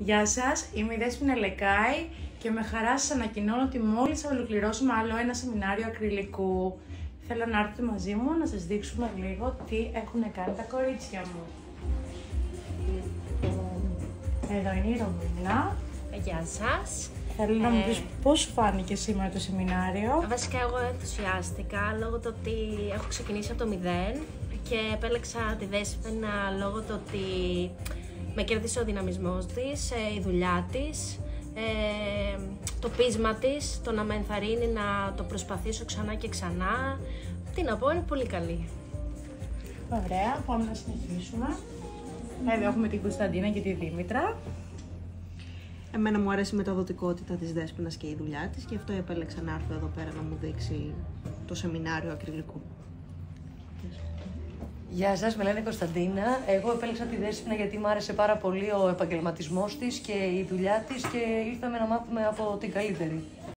Γεια σας, είμαι η Δέσποινα Λεκάη και με χαρά σας ανακοινώνω ότι μόλις θα ολοκληρώσουμε άλλο ένα σεμινάριο ακριλικού. Θέλω να έρθετε μαζί μου να σας δείξουμε λίγο τι έχουν κάνει τα κορίτσια μου. Εδώ είναι η Ρωμίνα. Γεια σας. Θέλω να μου πεις πώς σου φάνηκε σήμερα το σεμινάριο. Βασικά εγώ ενθουσιάστηκα λόγω του ότι έχω ξεκινήσει από το 0 και επέλεξα τη Δέσποινα λόγω του ότι με κέρδισε ο δυναμισμός της, η δουλειά της, το πείσμα της, το να με ενθαρρύνει να το προσπαθήσω ξανά και ξανά. Τι να πω, είναι πολύ καλή. Ωραία, πάμε να συνεχίσουμε. Εδώ έχουμε την Κωνσταντίνα και τη Δήμητρα. Εμένα μου αρέσει η μεταδοτικότητα της Δέσποινας και η δουλειά της, γι' αυτό επέλεξα να έρθω εδώ πέρα να μου δείξει το σεμινάριο ακριλικού. Γεια σας, με λένε Κωνσταντίνα. Εγώ επέλεξα τη Δέσποινα γιατί μου άρεσε πάρα πολύ ο επαγγελματισμός της και η δουλειά της και ήρθαμε να μάθουμε από την καλύτερη.